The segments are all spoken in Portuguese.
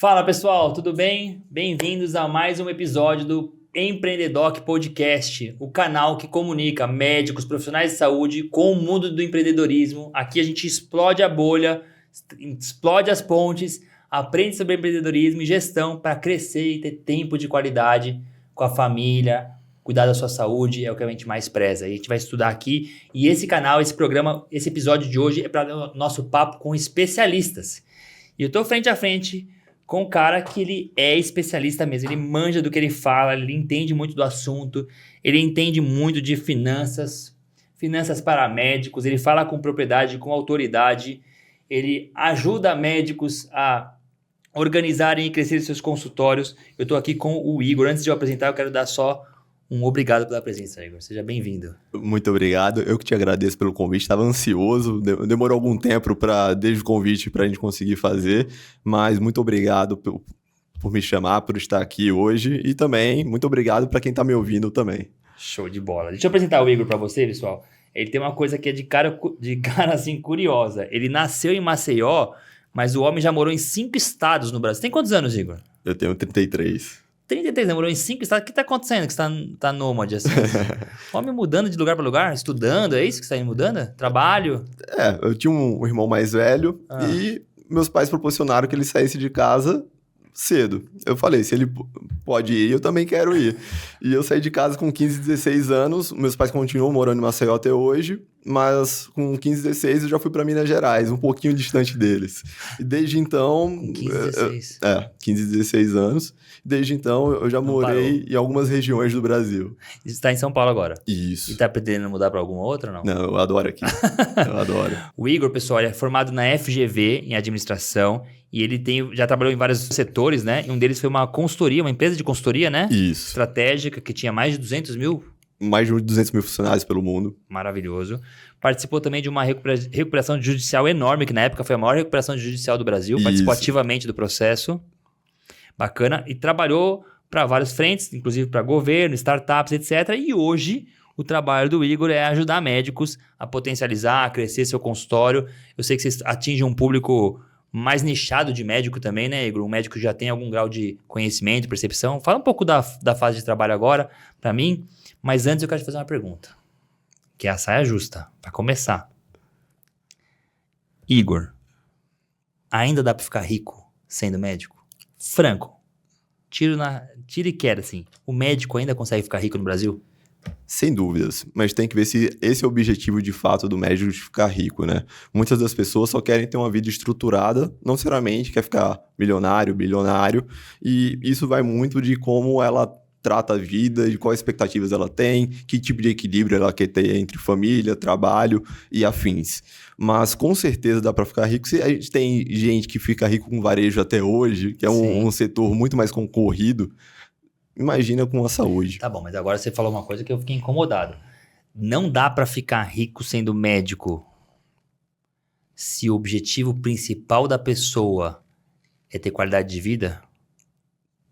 Fala pessoal, tudo bem? Bem-vindos a mais um episódio do Empreendedoc Podcast, o canal que comunica médicos, profissionais de saúde com o mundo do empreendedorismo. Aqui a gente explode a bolha, explode as pontes, aprende sobre empreendedorismo e gestão para crescer e ter tempo de qualidade com a família, cuidar da sua saúde, é o que a gente mais preza. A gente vai estudar aqui e esse canal, esse programa, esse episódio de hoje é para o nosso papo com especialistas. E eu estou frente a frente com um cara que ele é especialista mesmo, ele manja do que ele fala, ele entende muito do assunto, ele entende muito de finanças para médicos, ele fala com propriedade, com autoridade, ele ajuda médicos a organizarem e crescerem seus consultórios. Eu estou aqui com o Igor. Antes de eu apresentar, eu quero dar só um obrigado pela presença, Igor. Seja bem-vindo. Muito obrigado. Eu que te agradeço pelo convite. Estava ansioso. Demorou algum tempo desde o convite para a gente conseguir fazer. Mas muito obrigado por me chamar, por estar aqui hoje. E também muito obrigado para quem está me ouvindo também. Show de bola. Deixa eu apresentar o Igor para você, pessoal. Ele tem uma coisa que é de cara assim, curiosa. Ele nasceu em Maceió, mas o homem já morou em 5 estados no Brasil. Tem quantos anos, Igor? Eu tenho 33. 33, né? Morou em 5 estados. O que tá acontecendo que você tá nômade assim? Homem mudando de lugar para lugar, estudando, é isso que você tá indo mudando? Trabalho? Eu tinha um irmão mais velho e meus pais proporcionaram que ele saísse de casa cedo. Eu falei, se ele pode ir, eu também quero ir. E eu saí de casa com 15, 16 anos. Meus pais continuam morando em Maceió até hoje, mas com 15, 16 eu já fui para Minas Gerais, um pouquinho distante deles. E desde então... Com 15, 16? 15, 16 anos. Desde então eu já morei em algumas regiões do Brasil. E você está em São Paulo agora? Isso. E tá pretendendo mudar para alguma outra ou não? Não, eu adoro aqui. Eu adoro. O Igor, pessoal, ele é formado na FGV em administração e ele já trabalhou em vários setores, né? E um deles foi uma consultoria, uma empresa de consultoria, né? Isso. Estratégica, que tinha mais de 200 mil. Mais de 200 mil funcionários pelo mundo. Maravilhoso. Participou também de uma recuperação judicial enorme, que na época foi a maior recuperação judicial do Brasil. Isso. Participou ativamente do processo. Bacana. E trabalhou para várias frentes, inclusive para governo, startups, etc. E hoje o trabalho do Igor é ajudar médicos a potencializar, a crescer seu consultório. Eu sei que vocês atingem um público mais nichado de médico também, né, Igor? Um médico que já tem algum grau de conhecimento, percepção. Fala um pouco da fase de trabalho agora para mim, mas antes eu quero te fazer uma pergunta, que é a saia justa, para começar. Igor, ainda dá para ficar rico sendo médico? Franco, tiro e queda, assim. O médico ainda consegue ficar rico no Brasil? Sem dúvidas, mas tem que ver se esse é o objetivo de fato do médico, de ficar rico, né? Muitas das pessoas só querem ter uma vida estruturada, não necessariamente quer ficar milionário, bilionário, e isso vai muito de como ela trata a vida, de quais expectativas ela tem, que tipo de equilíbrio ela quer ter entre família, trabalho e afins. Mas com certeza dá para ficar rico. Se a gente tem gente que fica rico com varejo até hoje, que é um setor muito mais concorrido, imagina com a saúde. Tá bom, mas agora você falou uma coisa que eu fiquei incomodado. Não dá para ficar rico sendo médico se o objetivo principal da pessoa é ter qualidade de vida?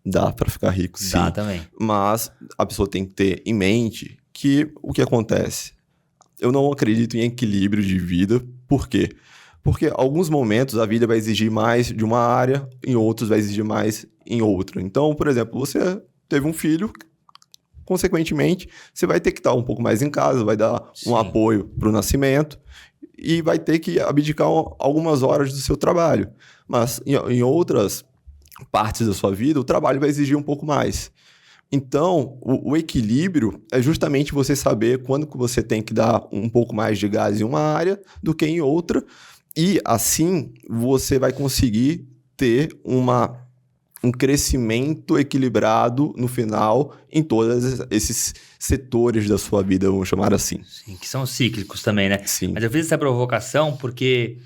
Dá para ficar rico, sim. Dá também. Mas a pessoa tem que ter em mente que o que acontece? Eu não acredito em equilíbrio de vida. Por quê? Porque alguns momentos a vida vai exigir mais de uma área, em outros vai exigir mais em outra. Então, por exemplo, você teve um filho, consequentemente, você vai ter que estar um pouco mais em casa, vai dar um apoio para o nascimento e vai ter que abdicar algumas horas do seu trabalho. Mas em outras partes da sua vida, o trabalho vai exigir um pouco mais. Então, o equilíbrio é justamente você saber quando que você tem que dar um pouco mais de gás em uma área do que em outra, e assim você vai conseguir ter um crescimento equilibrado no final em todos esses setores da sua vida, vamos chamar assim. Sim, que são cíclicos também, né? Sim. Mas eu fiz essa provocação porque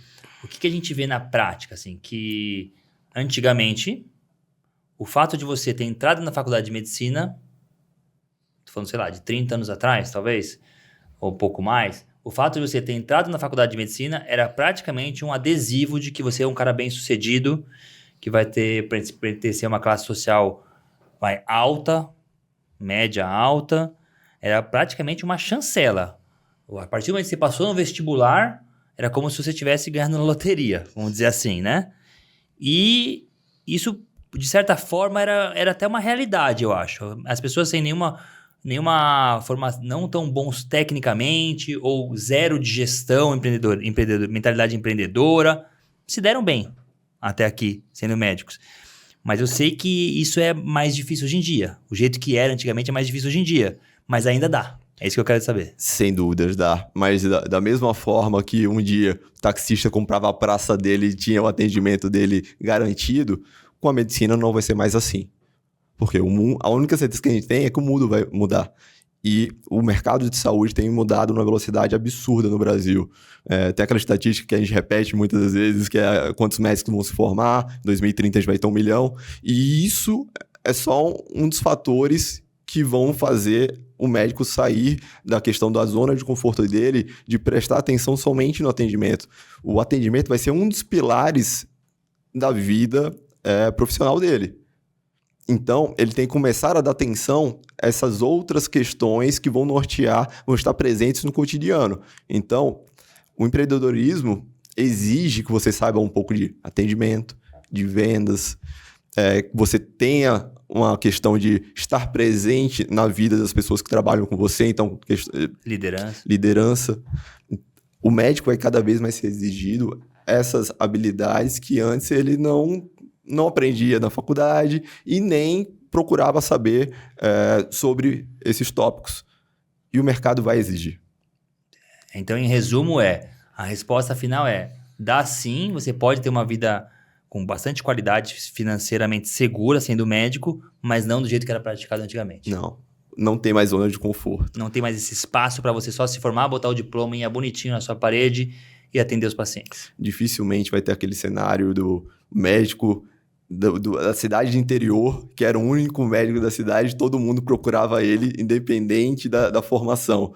o que a gente vê na prática, assim, que antigamente o fato de você ter entrado na faculdade de medicina, tô falando, sei lá, de 30 anos atrás, talvez, ou um pouco mais, o fato de você ter entrado na faculdade de medicina era praticamente um adesivo de que você é um cara bem-sucedido, que vai pertencer a uma classe social alta, média alta, era praticamente uma chancela. A partir do momento que você passou no vestibular, era como se você estivesse ganhando na loteria, vamos dizer assim, né? E isso de certa forma, era até uma realidade, eu acho. As pessoas sem nenhuma formação, não tão bons tecnicamente, ou zero de gestão, mentalidade empreendedora, se deram bem até aqui, sendo médicos. Mas eu sei que isso é mais difícil hoje em dia. O jeito que era antigamente é mais difícil hoje em dia. Mas ainda dá. É isso que eu quero saber. Sem dúvidas, dá. Mas da mesma forma que um dia o taxista comprava a praça dele e tinha o atendimento dele garantido, com a medicina não vai ser mais assim. Porque a única certeza que a gente tem é que o mundo vai mudar. E o mercado de saúde tem mudado numa velocidade absurda no Brasil. Tem aquela estatística que a gente repete muitas das vezes, que é quantos médicos vão se formar, em 2030 a gente vai ter 1 milhão. E isso é só um dos fatores que vão fazer o médico sair da questão da zona de conforto dele, de prestar atenção somente no atendimento. O atendimento vai ser um dos pilares da vida profissional dele. Então, ele tem que começar a dar atenção a essas outras questões que vão nortear, vão estar presentes no cotidiano. Então, o empreendedorismo exige que você saiba um pouco de atendimento, de vendas, que você tenha uma questão de estar presente na vida das pessoas que trabalham com você. Então, liderança. O médico vai cada vez mais ser exigido essas habilidades que antes ele não aprendia na faculdade e nem procurava saber sobre esses tópicos. E o mercado vai exigir. Então, em resumo, a resposta final dá sim, você pode ter uma vida com bastante qualidade financeiramente segura sendo médico, mas não do jeito que era praticado antigamente. Não tem mais zona de conforto. Não tem mais esse espaço para você só se formar, botar o diploma e ir bonitinho na sua parede e atender os pacientes. Dificilmente vai ter aquele cenário do médico da cidade de interior, que era o único médico da cidade, todo mundo procurava ele, independente da formação.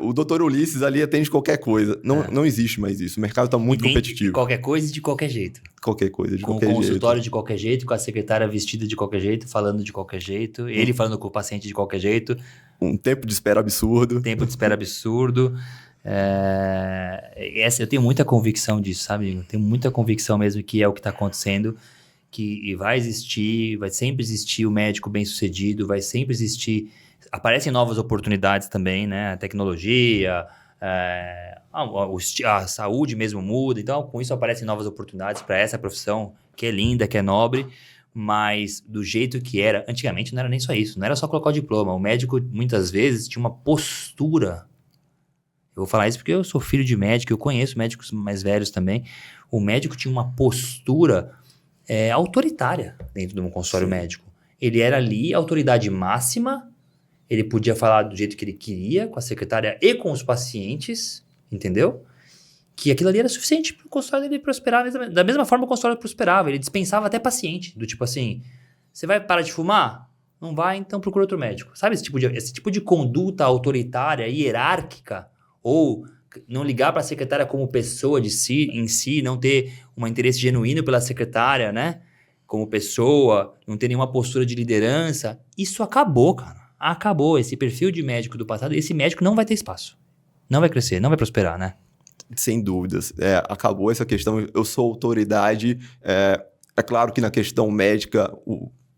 O doutor Ulisses ali atende qualquer coisa. Não existe mais isso. O mercado está muito competitivo. Qualquer coisa e de qualquer jeito. Qualquer coisa, de qualquer jeito. Com o consultório de qualquer jeito, com a secretária vestida de qualquer jeito, falando de qualquer jeito, ele falando com o paciente de qualquer jeito. Um tempo de espera absurdo. Eu tenho muita convicção disso, sabe? Eu tenho muita convicção mesmo que é o que está acontecendo, que vai existir, vai sempre existir o médico bem-sucedido, vai sempre existir... Aparecem novas oportunidades também, né? A tecnologia, a saúde mesmo muda. Então, com isso aparecem novas oportunidades para essa profissão, que é linda, que é nobre, mas do jeito que era... Antigamente não era nem só isso, não era só colocar o diploma. O médico, muitas vezes, tinha uma postura... Eu vou falar isso porque eu sou filho de médico, eu conheço médicos mais velhos também. O médico tinha uma postura autoritária dentro de um consultório médico. Ele era ali autoridade máxima, ele podia falar do jeito que ele queria, com a secretária e com os pacientes, entendeu? Que aquilo ali era suficiente para o consultório dele prosperar. Da mesma forma o consultório prosperava, ele dispensava até paciente, do tipo assim, você vai parar de fumar? Não vai, então procura outro médico. Sabe esse tipo de conduta autoritária, hierárquica, ou não ligar para a secretária como pessoa em si, não ter um interesse genuíno pela secretária, né? Como pessoa, não ter nenhuma postura de liderança. Isso acabou, cara. Acabou. Esse perfil de médico do passado, esse médico não vai ter espaço. Não vai crescer, não vai prosperar, né? Sem dúvidas. Acabou essa questão. Eu sou autoridade. É claro que na questão médica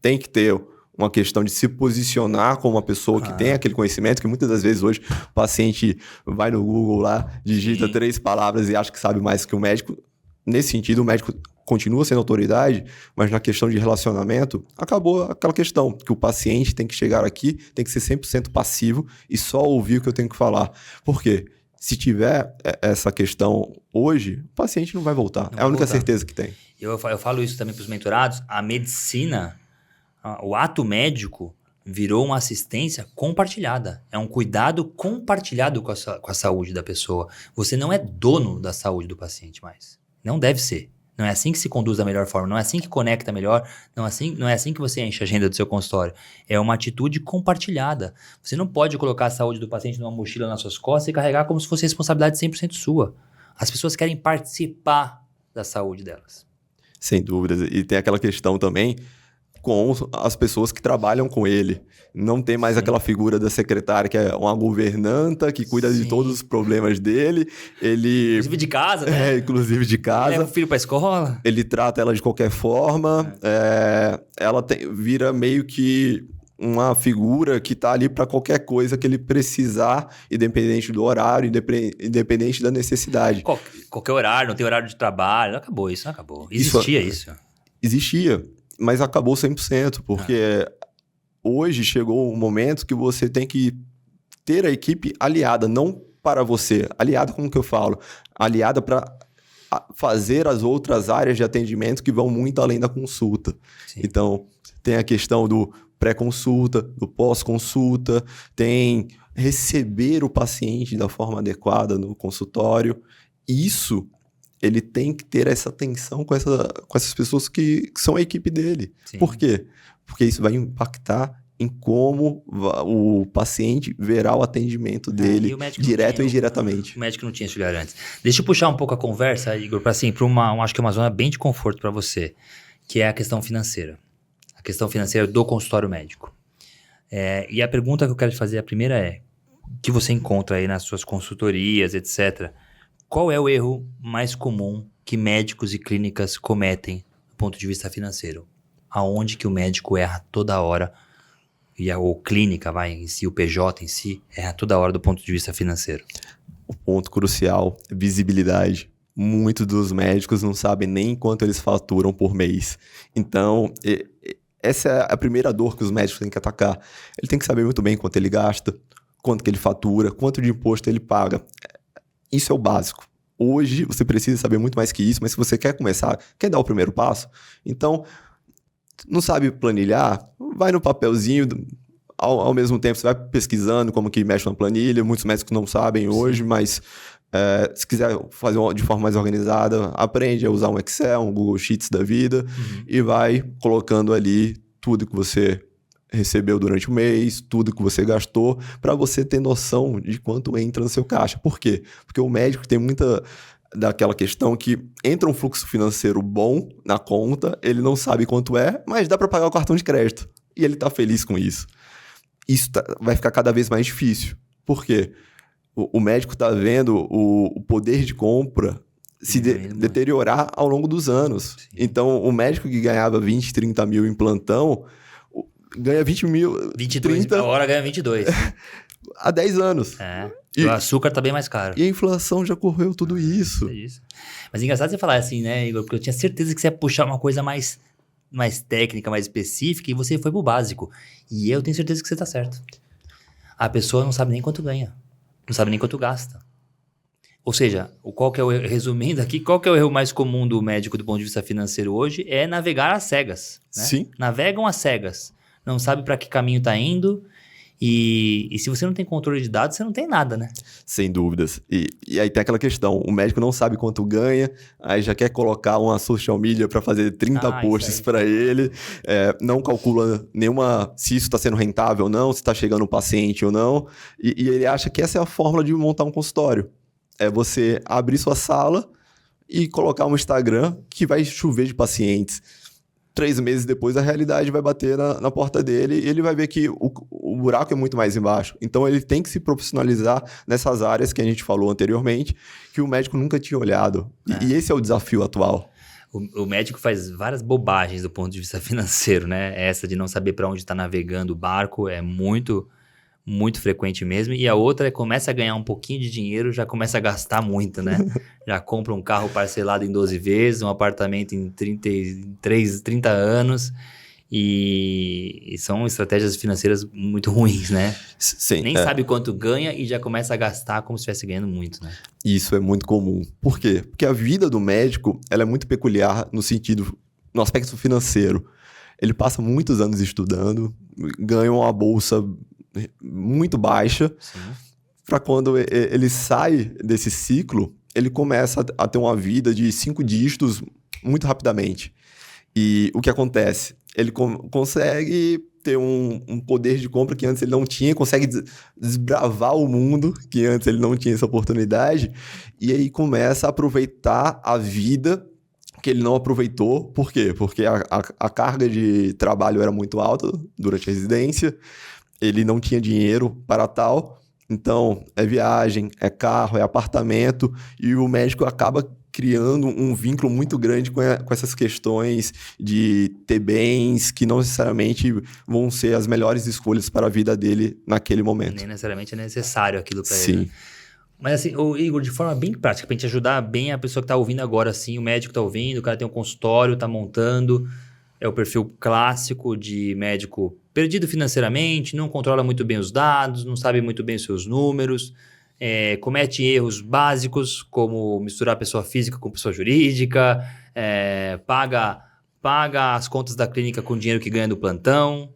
tem que ter uma questão de se posicionar como uma pessoa que tem aquele conhecimento, que muitas das vezes hoje o paciente vai no Google lá, digita 3 palavras e acha que sabe mais que o médico. Nesse sentido, o médico continua sendo autoridade, mas na questão de relacionamento, acabou aquela questão que o paciente tem que chegar aqui, tem que ser 100% passivo e só ouvir o que eu tenho que falar. Por quê? Se tiver essa questão hoje, o paciente não vai voltar. É a única certeza que tem. Eu falo isso também para os mentorados. A medicina, o ato médico virou uma assistência compartilhada. É um cuidado compartilhado com a saúde da pessoa. Você não é dono da saúde do paciente mais. Não deve ser. Não é assim que se conduz da melhor forma. Não é assim que conecta melhor. Não é assim que você enche a agenda do seu consultório. É uma atitude compartilhada. Você não pode colocar a saúde do paciente numa mochila nas suas costas e carregar como se fosse responsabilidade 100% sua. As pessoas querem participar da saúde delas. Sem dúvidas. E tem aquela questão também... com as pessoas que trabalham com ele. Não tem mais aquela figura da secretária que é uma governanta, que cuida de todos os problemas dele. Inclusive de casa, né? Inclusive de casa. Leva o filho pra escola. Ele trata ela de qualquer forma. Ela vira meio que uma figura que tá ali para qualquer coisa que ele precisar, independente do horário, independente da necessidade. Qualquer horário, não tem horário de trabalho. Não acabou isso, não acabou. Existia isso. Existia, mas acabou 100%, porque hoje chegou um momento que você tem que ter a equipe aliada, não para você. Aliada, como que eu falo? Aliada para fazer as outras áreas de atendimento que vão muito além da consulta. Sim. Então, tem a questão do pré-consulta, do pós-consulta, tem receber o paciente da forma adequada no consultório. Isso, ele tem que ter essa atenção com essas pessoas que são a equipe dele. Sim. Por quê? Porque isso vai impactar em como o paciente verá o atendimento dele, direto ou indiretamente. O médico não tinha esse olhar antes. Deixa eu puxar um pouco a conversa, Igor, para acho que é uma zona bem de conforto para você, que é a questão financeira. A questão financeira do consultório médico. E a pergunta que eu quero te fazer, a primeira que você encontra aí nas suas consultorias, etc., qual é o erro mais comum que médicos e clínicas cometem do ponto de vista financeiro? Aonde que o médico erra toda hora, ou clínica, em si, o PJ em si, erra toda hora do ponto de vista financeiro? O ponto crucial é visibilidade. Muitos dos médicos não sabem nem quanto eles faturam por mês. Então, essa é a primeira dor que os médicos têm que atacar. Ele tem que saber muito bem quanto ele gasta, quanto que ele fatura, quanto de imposto ele paga. Isso é o básico. Hoje, você precisa saber muito mais que isso, mas se você quer começar, quer dar o primeiro passo, então, não sabe planilhar, vai no papelzinho, ao mesmo tempo você vai pesquisando como que mexe na planilha, muitos médicos não sabem hoje, mas se quiser fazer de forma mais organizada, aprende a usar um Excel, um Google Sheets da vida, e vai colocando ali tudo que você recebeu durante o mês, tudo que você gastou, para você ter noção de quanto entra no seu caixa. Por quê? Porque o médico tem muita daquela questão que entra um fluxo financeiro bom na conta, ele não sabe quanto é, mas dá para pagar o cartão de crédito. E ele tá feliz com isso. Isso vai ficar cada vez mais difícil. Por quê? O médico tá vendo o poder de compra se deteriorar ao longo dos anos. Sim. Então, o médico que ganhava 20, 30 mil em plantão, ganha 20 mil... 22 30, a hora ganha 22. Há 10 anos. O açúcar tá bem mais caro. E a inflação já correu tudo isso. Mas é engraçado você falar assim, né, Igor? Porque eu tinha certeza que você ia puxar uma coisa mais técnica, mais específica, e você foi pro básico. E eu tenho certeza que você tá certo. A pessoa não sabe nem quanto ganha. Não sabe nem quanto gasta. Ou seja, resumindo aqui, qual que é o erro mais comum do médico do ponto de vista financeiro hoje? É navegar às cegas. Né? Sim. Navegam às cegas. Não sabe para que caminho tá indo. E se você não tem controle de dados, você não tem nada, né? Sem dúvidas. E aí tem aquela questão, o médico não sabe quanto ganha, aí já quer colocar uma social media para fazer 30 posts para ele, não calcula se isso está sendo rentável ou não, se está chegando um paciente ou não, e ele acha que essa é a fórmula de montar um consultório. É você abrir sua sala e colocar um Instagram que vai chover de pacientes. 3 meses depois, a realidade vai bater na porta dele e ele vai ver que o buraco é muito mais embaixo. Então, ele tem que se profissionalizar nessas áreas que a gente falou anteriormente, que o médico nunca tinha olhado. E esse é o desafio atual. O médico faz várias bobagens do ponto de vista financeiro, né? Essa de não saber para onde está navegando o barco é muito, muito frequente mesmo. E a outra começa a ganhar um pouquinho de dinheiro, já começa a gastar muito, né? Já compra um carro parcelado em 12 vezes, um apartamento em 30 anos. E são estratégias financeiras muito ruins, né? Sim. Nem sabe quanto ganha e já começa a gastar como se estivesse ganhando muito, né? Isso é muito comum. Por quê? Porque a vida do médico ela é muito peculiar no aspecto financeiro. Ele passa muitos anos estudando, ganha uma bolsa muito baixa, para quando ele sai desse ciclo, ele começa a ter uma vida de 5 dígitos muito rapidamente. E o que acontece? Ele consegue ter um poder de compra que antes ele não tinha, consegue desbravar o mundo, que antes ele não tinha essa oportunidade, e aí começa a aproveitar a vida que ele não aproveitou. Por quê? Porque a carga de trabalho era muito alta durante a residência, ele não tinha dinheiro para tal, então é viagem, é carro, é apartamento, e o médico acaba criando um vínculo muito grande com essas questões de ter bens que não necessariamente vão ser as melhores escolhas para a vida dele naquele momento. Nem necessariamente é necessário aquilo para ele. Sim. Né? Mas assim, Igor, de forma bem prática, pra gente ajudar bem a pessoa que tá ouvindo agora, assim, o médico tá ouvindo, o cara tem um consultório, tá montando, é o perfil clássico de médico perdido financeiramente, não controla muito bem os dados, não sabe muito bem os seus números, comete erros básicos, como misturar pessoa física com pessoa jurídica, paga as contas da clínica com dinheiro que ganha do plantão,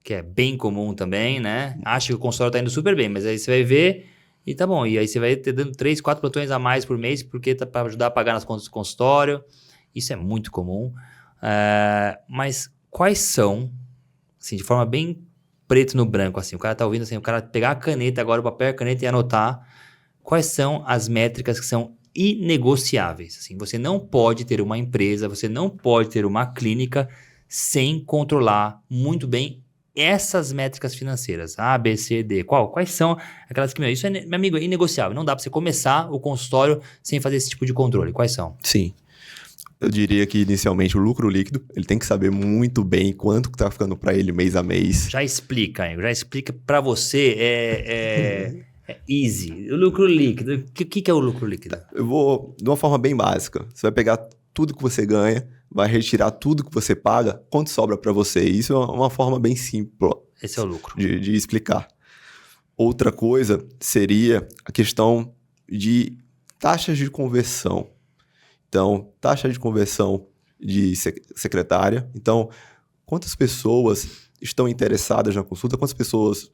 que é bem comum também, né? Acha que o consultório tá indo super bem, mas aí você vai ver e tá bom. E aí você vai ter dando 3, 4 plantões a mais por mês, porque tá para ajudar a pagar nas contas do consultório. Isso é muito comum. Mas quais são, assim, de forma bem preto no branco, assim, o cara tá ouvindo, assim, o cara pegar a caneta agora, o papel e a caneta e anotar, quais são as métricas que são inegociáveis? Assim, você não pode ter uma empresa, você não pode ter uma clínica sem controlar muito bem essas métricas financeiras, A, B, C, D, quais são aquelas que, isso meu amigo, é inegociável, não dá para você começar o consultório sem fazer esse tipo de controle, quais são? Sim, eu diria que inicialmente o lucro líquido, ele tem que saber muito bem quanto que tá ficando para ele mês a mês. Já explica, Igor, já explica para você, é easy, o lucro líquido, o que é o lucro líquido? Eu vou de uma forma bem básica, você vai pegar tudo que você ganha, vai retirar tudo que você paga, quanto sobra para você. Isso é uma forma bem simples. Esse é o lucro. De explicar. Outra coisa seria a questão de taxas de conversão. Então, taxa de conversão de secretária. Então, quantas pessoas estão interessadas na consulta? Quantas pessoas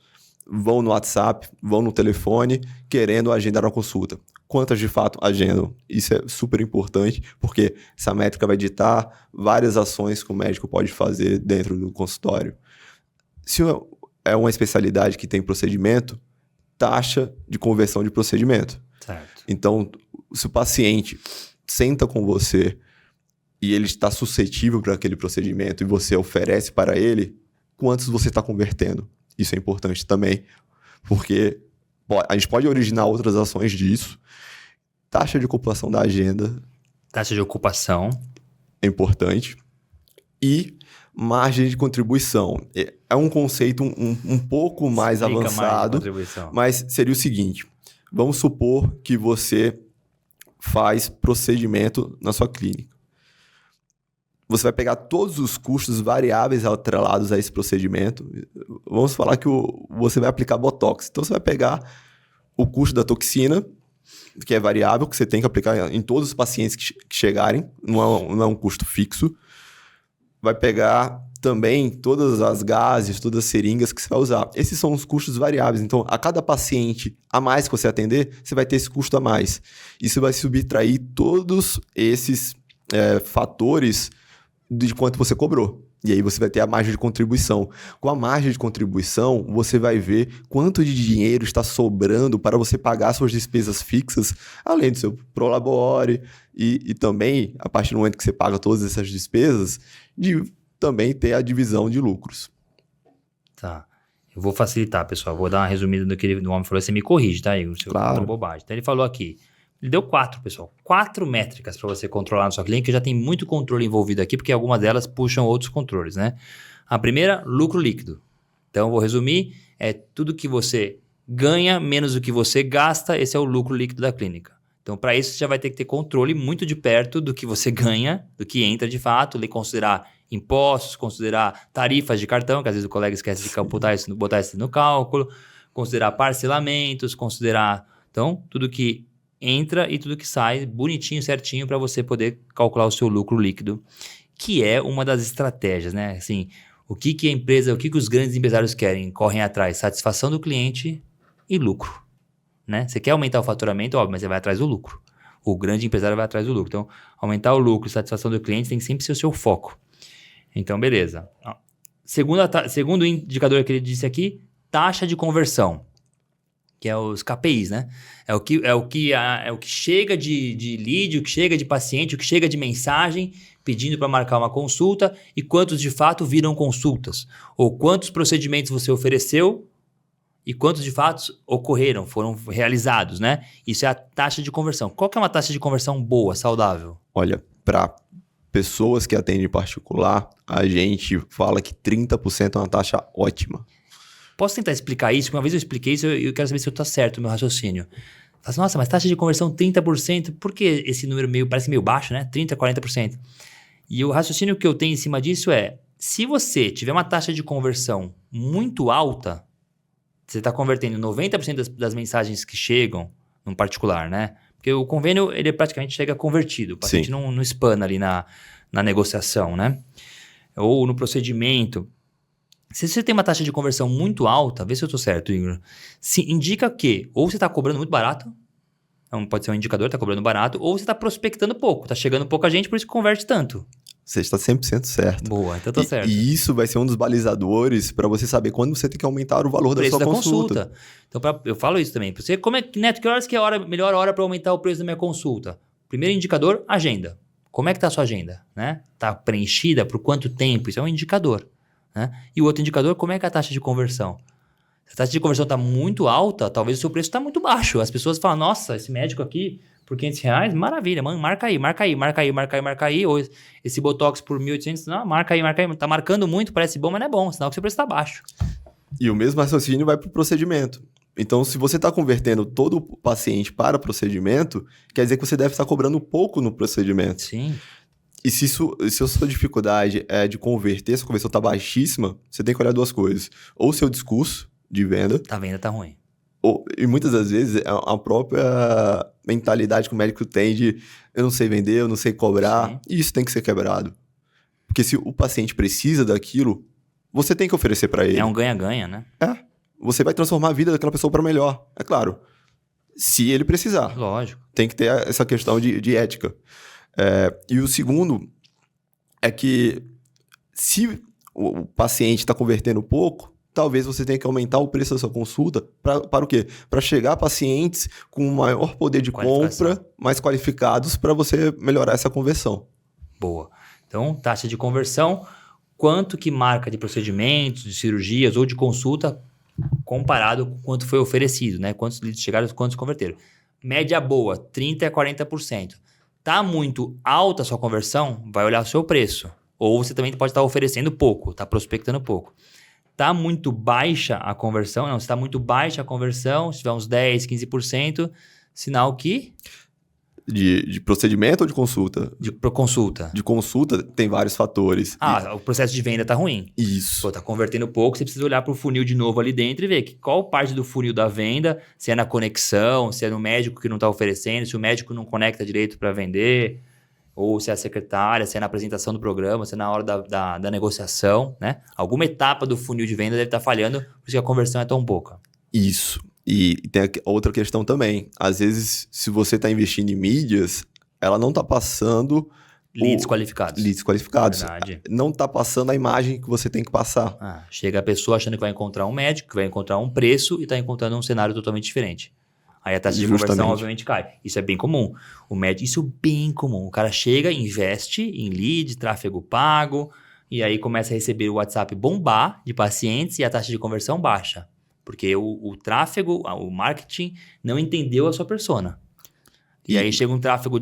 vão no WhatsApp, vão no telefone, querendo agendar uma consulta? Quantas de fato agendam? Isso é super importante, porque essa métrica vai ditar várias ações que o médico pode fazer dentro do consultório. Se é uma especialidade que tem procedimento, taxa de conversão de procedimento. Certo. Então, se o paciente senta com você e ele está suscetível para aquele procedimento e você oferece para ele, quantos você está convertendo? Isso é importante também, porque a gente pode originar outras ações disso. Taxa de ocupação da agenda. Taxa de ocupação. É importante. E margem de contribuição. É um conceito um pouco mais avançado, mas seria o seguinte. Vamos supor que você faz procedimento na sua clínica. Você vai pegar todos os custos variáveis atrelados a esse procedimento. Vamos falar que você vai aplicar Botox. Então, você vai pegar o custo da toxina, que é variável, que você tem que aplicar em todos os pacientes que chegarem, não é um custo fixo. Vai pegar também todas as gases, todas as seringas que você vai usar. Esses são os custos variáveis. Então, a cada paciente a mais que você atender, você vai ter esse custo a mais. Isso vai subtrair todos esses fatores de quanto você cobrou. E aí você vai ter a margem de contribuição. Com a margem de contribuição, você vai ver quanto de dinheiro está sobrando para você pagar suas despesas fixas, além do seu prolabore e também, a partir do momento que você paga todas essas despesas, de também ter a divisão de lucros. Tá. Eu vou facilitar, pessoal. Vou dar uma resumida do que o homem falou. Você me corrige, tá, Igor? Se eu claro. Falou bobagem. Então, ele falou aqui. Ele deu 4, pessoal. 4 métricas para você controlar na sua clínica, que já tem muito controle envolvido aqui, porque algumas delas puxam outros controles, né? A primeira, lucro líquido. Então, eu vou resumir. É tudo que você ganha menos o que você gasta. Esse é o lucro líquido da clínica. Então, para isso, você já vai ter que ter controle muito de perto do que você ganha, do que entra de fato, considerar impostos, considerar tarifas de cartão, que às vezes o colega esquece de botar isso no cálculo, considerar parcelamentos, considerar, então, tudo que entra e tudo que sai bonitinho, certinho, para você poder calcular o seu lucro líquido, que é uma das estratégias, né? Assim, o que a empresa, o que os grandes empresários querem? Correm atrás, satisfação do cliente e lucro, né? Você quer aumentar o faturamento, óbvio, mas você vai atrás do lucro. O grande empresário vai atrás do lucro. Então, aumentar o lucro e satisfação do cliente tem que sempre ser o seu foco. Então, beleza. Segundo indicador que ele disse aqui, taxa de conversão. que é os KPIs, né? É o que chega de lead, o que chega de paciente, o que chega de mensagem pedindo para marcar uma consulta e quantos de fato viram consultas. Ou quantos procedimentos você ofereceu e quantos de fato ocorreram, foram realizados, né? Isso é a taxa de conversão. Qual que é uma taxa de conversão boa, saudável? Olha, para pessoas que atendem particular, a gente fala que 30% é uma taxa ótima. Posso tentar explicar isso? Porque uma vez eu expliquei isso e eu quero saber se eu estou certo no meu raciocínio. Fala assim, nossa, mas taxa de conversão 30%, por que esse número parece meio baixo, né? 30%, 40%. E o raciocínio que eu tenho em cima disso é, se você tiver uma taxa de conversão muito alta, você está convertendo 90% das mensagens que chegam, num particular, né? Porque o convênio, ele praticamente chega convertido. O paciente não espana ali na negociação, né? Ou no procedimento. Se você tem uma taxa de conversão muito alta, vê se eu estou certo, Igor, indica que ou você está cobrando muito barato, então pode ser um indicador, está cobrando barato, ou você está prospectando pouco, está chegando pouca gente, por isso que converte tanto. Você está 100% certo. Boa, então tá certo. E isso vai ser um dos balizadores para você saber quando você tem que aumentar o valor da sua consulta. Então, eu falo isso também. Você, Neto, que horas que é a melhor hora para aumentar o preço da minha consulta? Primeiro indicador, agenda. Como é que está a sua agenda? Né? Tá preenchida? Por quanto tempo? Isso é um indicador. Né? E o outro indicador, como é que é a taxa de conversão? Se a taxa de conversão está muito alta, talvez o seu preço está muito baixo. As pessoas falam, nossa, esse médico aqui por R$500, maravilha, mano, marca aí. Ou esse Botox por 1.800, não, marca aí. Tá marcando muito, parece bom, mas não é bom, sinal que seu preço está baixo. E o mesmo raciocínio vai para o procedimento. Então, se você está convertendo todo o paciente para procedimento, quer dizer que você deve estar cobrando pouco no procedimento. Sim. E se a sua dificuldade é de converter, se a conversão está baixíssima, você tem que olhar duas coisas. Ou o seu discurso de venda. A venda tá ruim. E muitas das vezes a própria mentalidade que o médico tem de eu não sei vender, eu não sei cobrar. Sim. E isso tem que ser quebrado. Porque se o paciente precisa daquilo, você tem que oferecer para ele. É um ganha-ganha, né? Você vai transformar a vida daquela pessoa para melhor. É claro. Se ele precisar. Lógico. Tem que ter essa questão de ética. E o segundo é que se o paciente está convertendo pouco, talvez você tenha que aumentar o preço da sua consulta para o quê? Para chegar a pacientes com maior poder de compra, mais qualificados, para você melhorar essa conversão. Boa. Então, taxa de conversão, quanto que marca de procedimentos, de cirurgias ou de consulta comparado com quanto foi oferecido, né? Quantos leads chegaram, quantos converteram. Média boa, 30% a 40%. Tá muito alta a sua conversão, vai olhar o seu preço. Ou você também pode estar oferecendo pouco, tá prospectando pouco. Tá muito baixa a conversão, se está muito baixa a conversão, se tiver uns 10%, 15%, sinal que... De procedimento ou de consulta? De consulta. De consulta tem vários fatores. O processo de venda tá ruim. Isso. Pô, tá convertendo pouco, você precisa olhar pro funil de novo ali dentro e ver qual parte do funil da venda, se é na conexão, se é no médico que não tá oferecendo, se o médico não conecta direito para vender, ou se é a secretária, se é na apresentação do programa, se é na hora da negociação, né? Alguma etapa do funil de venda deve estar falhando, por isso que a conversão é tão pouca. Isso. E tem outra questão também. Às vezes, se você está investindo em mídias, ela não está passando... Leads qualificados. Leads qualificados. Verdade. Não está passando a imagem que você tem que passar. Chega a pessoa achando que vai encontrar um médico, que vai encontrar um preço e está encontrando um cenário totalmente diferente. Aí a taxa de conversão, obviamente, cai. Isso é bem comum. Isso é bem comum. O cara chega, investe em lead, tráfego pago, e aí começa a receber o WhatsApp bombar de pacientes e a taxa de conversão baixa. Porque o tráfego, o marketing, não entendeu a sua persona. E aí chega um tráfego,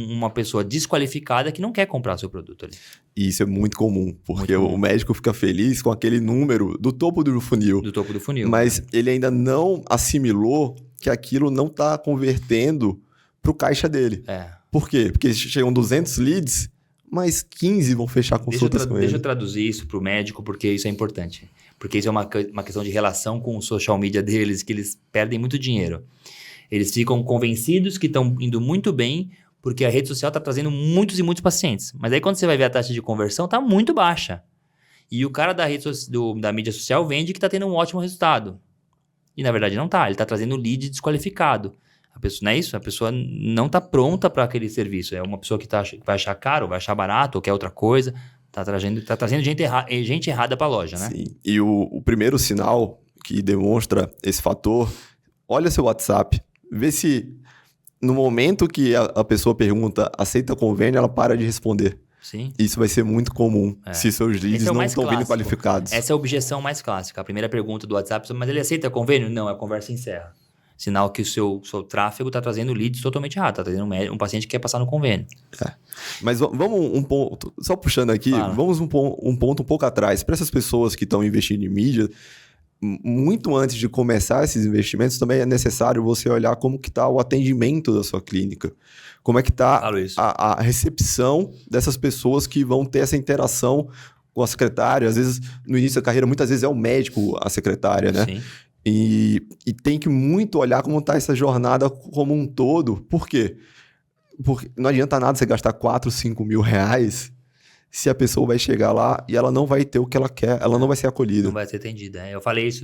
uma pessoa desqualificada que não quer comprar seu produto ali. E isso é muito comum, porque o médico fica feliz com aquele número do topo do funil. Do topo do funil. Mas ele ainda não assimilou que aquilo não está convertendo para o caixa dele. Por quê? Porque chegam 200 leads, mas 15 vão fechar consultas com ele. Deixa eu traduzir isso para o médico, porque isso é importante. Porque isso é uma questão de relação com o social media deles, que eles perdem muito dinheiro. Eles ficam convencidos que estão indo muito bem, porque a rede social está trazendo muitos e muitos pacientes. Mas aí quando você vai ver a taxa de conversão, está muito baixa. E o cara da mídia social vende que está tendo um ótimo resultado. E na verdade não está, ele está trazendo lead desqualificado. A pessoa, não é isso? A pessoa não está pronta para aquele serviço. É uma pessoa que vai achar caro, vai achar barato, ou quer outra coisa. Tá trazendo gente errada para a loja, né? Sim. E o primeiro sinal que demonstra esse fator, olha seu WhatsApp, vê se no momento que a pessoa pergunta aceita convênio, ela para de responder. Sim. Isso vai ser muito comum se seus leads não estão vindo qualificados. Essa é a objeção mais clássica. A primeira pergunta do WhatsApp, mas ele aceita convênio? Não, a conversa encerra. Sinal que o seu tráfego está trazendo leads totalmente errado. Está trazendo um paciente que quer passar no convênio. Mas vamos um ponto, só puxando aqui, vamos um ponto um pouco atrás. Para essas pessoas que estão investindo em mídia, muito antes de começar esses investimentos, também é necessário você olhar como que está o atendimento da sua clínica. Como é que está a recepção dessas pessoas que vão ter essa interação com a secretária. Às vezes, no início da carreira, muitas vezes é o médico a secretária, né? Sim. E tem que muito olhar como está essa jornada como um todo. Por quê? Porque não adianta nada você gastar 4, 5 mil reais se a pessoa vai chegar lá e ela não vai ter o que ela quer, ela não vai ser acolhida. Não vai ser atendida. Eu falei isso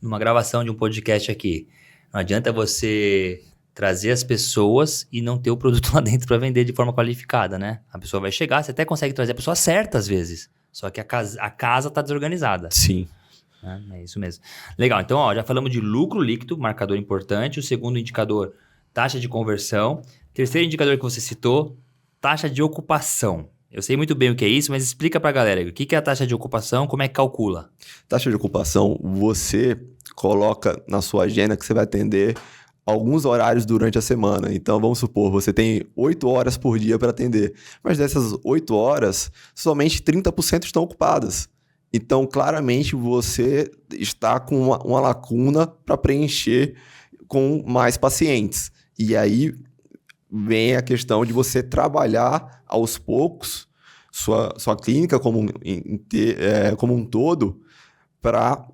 numa gravação de um podcast aqui. Não adianta você trazer as pessoas e não ter o produto lá dentro para vender de forma qualificada, né? A pessoa vai chegar, você até consegue trazer a pessoa certa às vezes, só que a casa tá desorganizada. Sim. É isso mesmo. Legal, então já falamos de lucro líquido, marcador importante. O segundo indicador, taxa de conversão. Terceiro indicador que você citou, taxa de ocupação. Eu sei muito bem o que é isso, mas explica pra galera o que é a taxa de ocupação, como é que calcula? Taxa de ocupação, você coloca na sua agenda que você vai atender alguns horários durante a semana. Então, vamos supor, você tem 8 horas por dia para atender, mas dessas 8 horas, somente 30% estão ocupadas. Então, claramente, você está com uma lacuna para preencher com mais pacientes. E aí vem a questão de você trabalhar aos poucos sua clínica como um todo para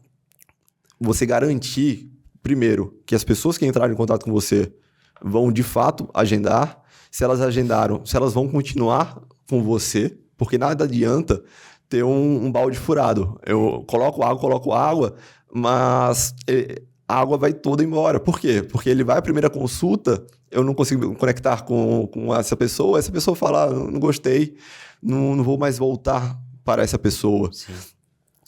você garantir, primeiro, que as pessoas que entrarem em contato com você vão, de fato, agendar. Se elas agendaram, se elas vão continuar com você, porque nada adianta ter um balde furado. Eu coloco água, mas a água vai toda embora. Por quê? Porque ele vai à primeira consulta, eu não consigo conectar com essa pessoa fala, não gostei, não vou mais voltar para essa pessoa. Sim.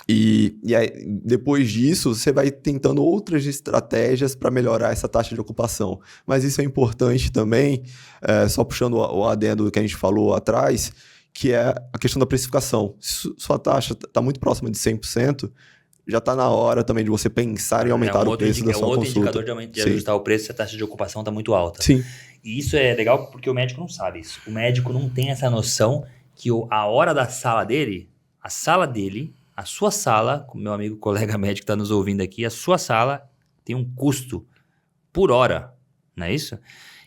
E aí, depois disso, você vai tentando outras estratégias para melhorar essa taxa de ocupação. Mas isso é importante também, só puxando o adendo que a gente falou atrás, que é a questão da precificação. Se sua taxa está muito próxima de 100%, já está na hora também de você pensar em aumentar o preço da sua consulta. É outro indicador de ajustar o preço se a taxa de ocupação está muito alta. Sim. E isso é legal porque o médico não sabe isso. O médico não tem essa noção que a hora da sala dele, a sala dele, a sua sala, meu amigo colega médico que está nos ouvindo aqui, a sua sala tem um custo por hora, não é isso?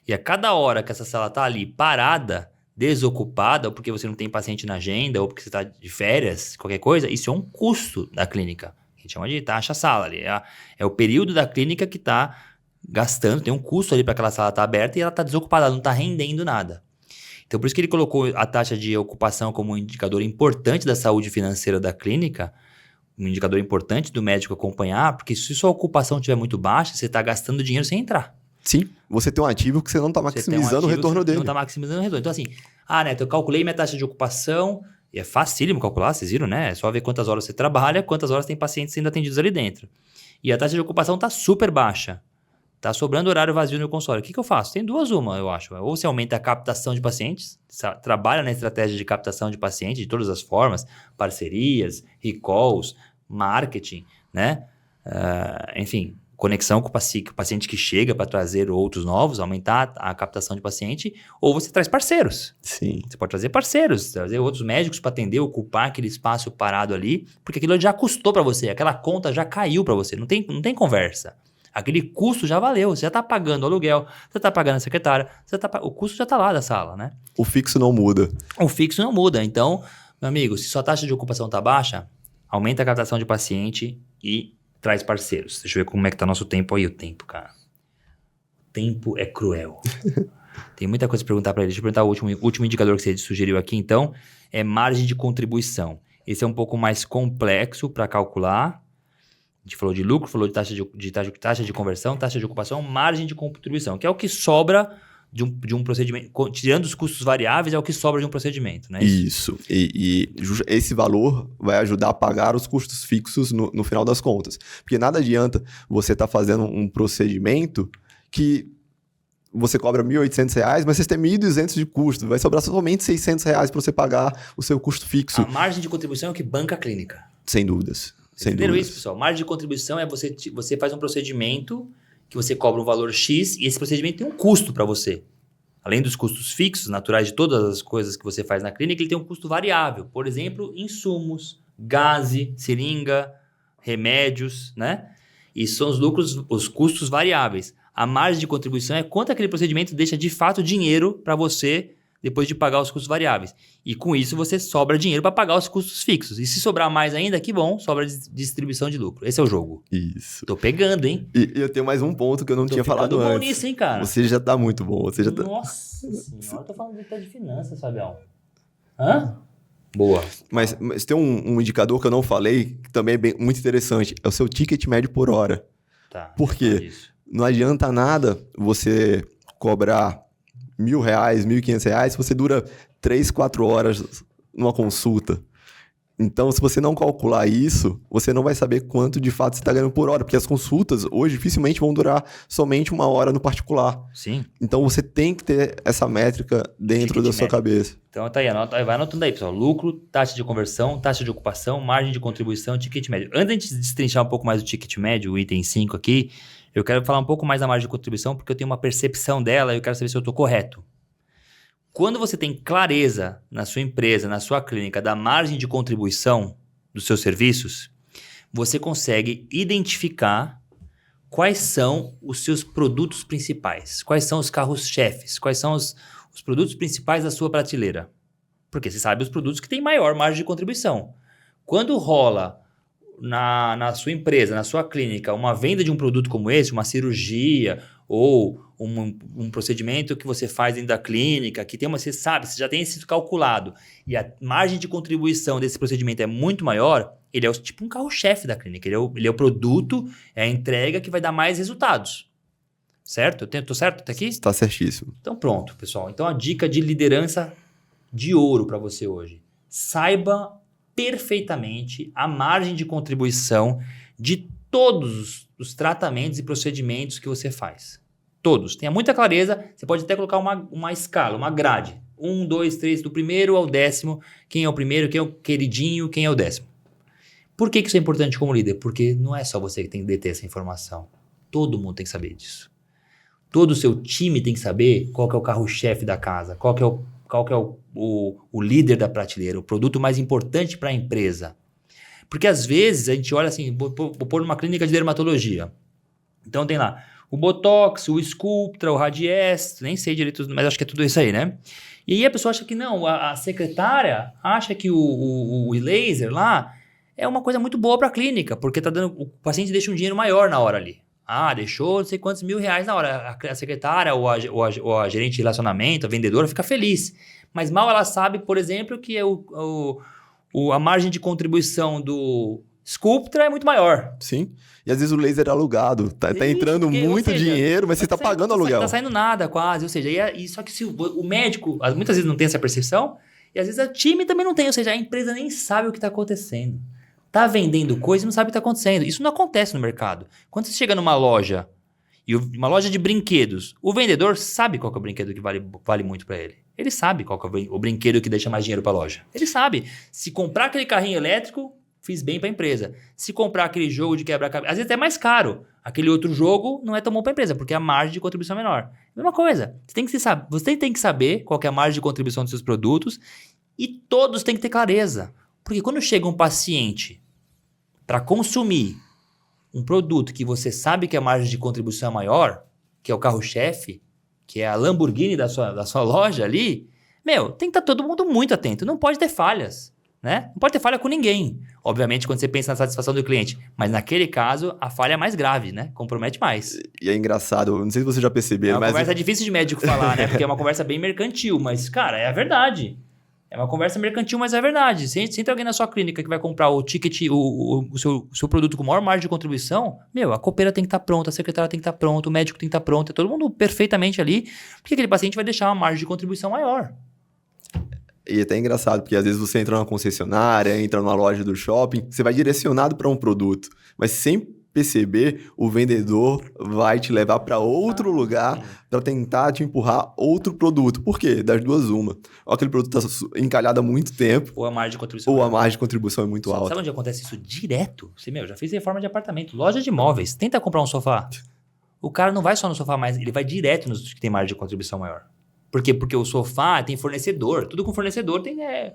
E a cada hora que essa sala está ali parada, desocupada, ou porque você não tem paciente na agenda, ou porque você está de férias, qualquer coisa, isso é um custo da clínica. A gente chama de taxa sala ali. É o período da clínica que está gastando, tem um custo ali para aquela sala estar aberta e ela está desocupada, ela não está rendendo nada. Então, por isso que ele colocou a taxa de ocupação como um indicador importante da saúde financeira da clínica, um indicador importante do médico acompanhar, porque se sua ocupação estiver muito baixa, você está gastando dinheiro sem entrar. Sim, você tem um ativo que você não está maximizando o retorno dele. Não está maximizando o retorno. Então, assim, Neto, eu calculei minha taxa de ocupação, e é facílimo calcular, vocês viram, né? É só ver quantas horas você trabalha, quantas horas tem pacientes sendo atendidos ali dentro. E a taxa de ocupação está super baixa. Tá sobrando horário vazio no consultório. O que eu faço? Tem duas eu acho. Ou você aumenta a captação de pacientes, trabalha na estratégia de captação de pacientes de todas as formas, parcerias, recalls, marketing, né? Enfim, conexão com o paciente que chega para trazer outros novos, aumentar a captação de paciente, ou você traz parceiros. Sim. Você pode trazer parceiros, trazer outros médicos para atender, ocupar aquele espaço parado ali, porque aquilo já custou para você, aquela conta já caiu para você, não tem conversa. Aquele custo já valeu, você já está pagando o aluguel, você está pagando a secretária, o custo já está lá da sala, né? O fixo não muda. O fixo não muda. Então, meu amigo, se sua taxa de ocupação está baixa, aumenta a captação de paciente e traz parceiros. Deixa eu ver como é que tá nosso tempo aí. O tempo, cara. O tempo é cruel. Tem muita coisa para perguntar para ele. Deixa eu perguntar o último indicador que você sugeriu aqui, então, é margem de contribuição. Esse é um pouco mais complexo para calcular. A gente falou de lucro, falou de taxa de conversão, taxa de ocupação, margem de contribuição, que é o que sobra de um procedimento, tirando os custos variáveis, é o que sobra de um procedimento, né? Isso. E esse valor vai ajudar a pagar os custos fixos no final das contas. Porque nada adianta você estar fazendo um procedimento que você cobra R$ 1.800, mas você tem R$ 1.200 de custo. Vai sobrar somente R$ 600 para você pagar o seu custo fixo. A margem de contribuição é o que banca a clínica. Sem dúvidas. Entenderam isso, pessoal? Margem de contribuição é você faz um procedimento que você cobra um valor X e esse procedimento tem um custo para você. Além dos custos fixos, naturais de todas as coisas que você faz na clínica, ele tem um custo variável. Por exemplo, insumos, gaze, seringa, remédios, né? Isso são os lucros, os custos variáveis. A margem de contribuição é quanto aquele procedimento deixa de fato dinheiro para você depois de pagar os custos variáveis. E com isso você sobra dinheiro para pagar os custos fixos. E se sobrar mais ainda, que bom, sobra distribuição de lucro. Esse é o jogo. Isso. Tô pegando, hein? E eu tenho mais um ponto que eu não tinha falado Tô ficando antes. bom nisso, hein, cara? Você já tá muito bom. Nossa senhora, tô falando de finanças, Fabião. Hã? Boa. Mas tem um indicador que eu não falei, que também é muito interessante. É o seu ticket médio por hora. Tá. Por quê? Não adianta nada você cobrar R$ 1.000, R$ 1.500 se você dura 3, 4 horas numa consulta. Então, se você não calcular isso, você não vai saber quanto de fato você está ganhando por hora, porque as consultas hoje dificilmente vão durar somente 1 hora no particular. Sim. Então, você tem que ter essa métrica dentro da sua cabeça. Então, tá aí, vai anotando aí, pessoal. Lucro, taxa de conversão, taxa de ocupação, margem de contribuição, ticket médio. Antes de destrinchar um pouco mais o ticket médio, o item 5 aqui, eu quero falar um pouco mais da margem de contribuição, porque eu tenho uma percepção dela e eu quero saber se eu estou correto. Quando você tem clareza na sua empresa, na sua clínica, da margem de contribuição dos seus serviços, você consegue identificar quais são os seus produtos principais, quais são os carros-chefes, quais são os produtos principais da sua prateleira. Porque você sabe os produtos que têm maior margem de contribuição. Quando rola na sua empresa, na sua clínica, uma venda de um produto como esse, uma cirurgia ou um procedimento que você faz dentro da clínica, que tem você sabe, você já tem isso calculado, e a margem de contribuição desse procedimento é muito maior, ele é tipo um carro-chefe da clínica, ele é o produto, é a entrega que vai dar mais resultados. Certo? Tô certo até aqui? Está certíssimo. Então pronto, pessoal. Então a dica de liderança de ouro para você hoje. Saiba perfeitamente a margem de contribuição de todos os tratamentos e procedimentos que você faz. Todos. Tenha muita clareza. Você pode até colocar uma escala, uma grade. 1, 2, 3, do primeiro ao 10º. Quem é o primeiro, quem é o queridinho, quem é o 10º. Por que isso é importante como líder? Porque não é só você que tem que deter essa informação. Todo mundo tem que saber disso. Todo o seu time tem que saber qual que é o carro-chefe da casa, qual que é o líder da prateleira, o produto mais importante para a empresa. Porque às vezes a gente olha assim, vou pôr numa clínica de dermatologia. Então tem lá o Botox, o Sculptra, o Radiesse, nem sei direito, mas acho que é tudo isso aí, né? E aí a pessoa acha que não, a secretária acha que o laser lá é uma coisa muito boa para a clínica, porque o paciente deixa um dinheiro maior na hora ali. Ah, deixou não sei quantos R$ 1.000 na hora. A secretária ou a gerente de relacionamento, a vendedora, fica feliz. Mas mal ela sabe, por exemplo, que a margem de contribuição do Sculptra é muito maior. Sim. E às vezes o laser é alugado. Tá entrando muito dinheiro, mas você está pagando aluguel. Não está saindo nada quase. Ou seja, só que se o médico muitas vezes não tem essa percepção, e às vezes o time também não tem. Ou seja, a empresa nem sabe o que está acontecendo. Tá vendendo coisa e não sabe o que está acontecendo. Isso não acontece no mercado. Quando você chega numa loja, uma loja de brinquedos, o vendedor sabe qual que é o brinquedo que vale muito para ele. Ele sabe qual que é o brinquedo que deixa mais dinheiro para a loja. Ele sabe. Se comprar aquele carrinho elétrico, fiz bem para a empresa. Se comprar aquele jogo de quebra-cabeça, às vezes é mais caro. Aquele outro jogo não é tão bom para a empresa, porque a margem de contribuição é menor. Mesma coisa. Você tem que saber qual que é a margem de contribuição dos seus produtos e todos têm que ter clareza. Porque quando chega um paciente para consumir um produto que você sabe que a margem de contribuição é maior, que é o carro-chefe, que é a Lamborghini da sua loja ali, tem que estar todo mundo muito atento. Não pode ter falhas, né? Não pode ter falha com ninguém. Obviamente, quando você pensa na satisfação do cliente. Mas naquele caso, a falha é mais grave, né? Compromete mais. E é engraçado, não sei se você já percebeu, mas... É uma conversa difícil de médico falar, né? Porque é uma conversa bem mercantil, mas, cara, é a verdade. É uma conversa mercantil, mas é verdade. Se tem alguém na sua clínica que vai comprar o ticket, o seu produto com maior margem de contribuição, a copeira tem que estar pronta, a secretária tem que estar pronta, o médico tem que estar pronto, é todo mundo perfeitamente ali, porque aquele paciente vai deixar uma margem de contribuição maior. E é até engraçado, porque às vezes você entra numa concessionária, entra numa loja do shopping, você vai direcionado para um produto, mas sem perceber, o vendedor vai te levar para outro lugar para tentar te empurrar outro produto. Por quê? Das duas, uma. Ou aquele produto está encalhado há muito tempo, ou a margem de contribuição ou a margem de contribuição é muito alta. Sabe onde acontece isso direto? Já fiz reforma de apartamento, loja de imóveis. Tenta comprar um sofá. O cara não vai só no sofá mais, ele vai direto nos que tem margem de contribuição maior. Por quê? Porque o sofá tem fornecedor. Tudo com fornecedor tem, né?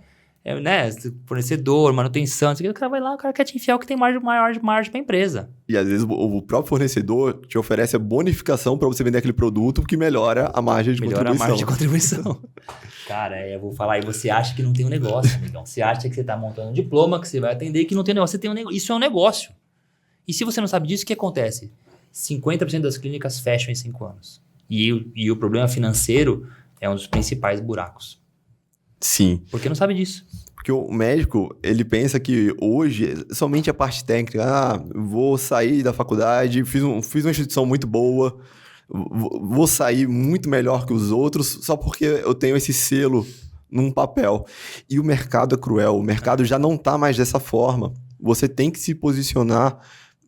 Fornecedor, manutenção. O cara vai lá, o cara quer te enfiar o que tem maior margem para a empresa. E às vezes o próprio fornecedor te oferece a bonificação para você vender aquele produto que melhora a margem de contribuição. Melhora a margem de contribuição. Cara, eu vou falar, e você acha que não tem um negócio, amigão. Você acha que você está montando um diploma, que você vai atender e que não tem negócio. Você tem um negócio. Isso é um negócio. E se você não sabe disso, o que acontece? 50% das clínicas fecham em 5 anos. E o problema financeiro é um dos principais buracos. Sim. Porque não sabe disso. Porque o médico, ele pensa que hoje, somente a parte técnica, vou sair da faculdade, fiz uma instituição muito boa, vou sair muito melhor que os outros, só porque eu tenho esse selo num papel. E o mercado é cruel, o mercado já não está mais dessa forma. Você tem que se posicionar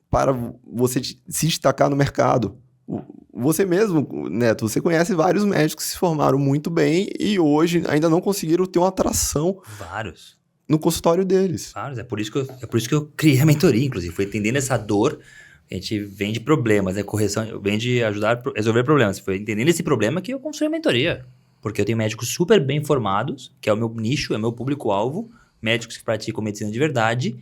para você se destacar no mercado. Você mesmo, Neto, você conhece vários médicos que se formaram muito bem e hoje ainda não conseguiram ter uma atração Vários. No consultório deles. Vários. É por isso que eu criei a mentoria, inclusive. Foi entendendo essa dor. A gente vende problemas, correção, vende ajudar a resolver problemas. Foi entendendo esse problema que eu construí a mentoria. Porque eu tenho médicos super bem formados, que é o meu nicho, é o meu público-alvo, médicos que praticam medicina de verdade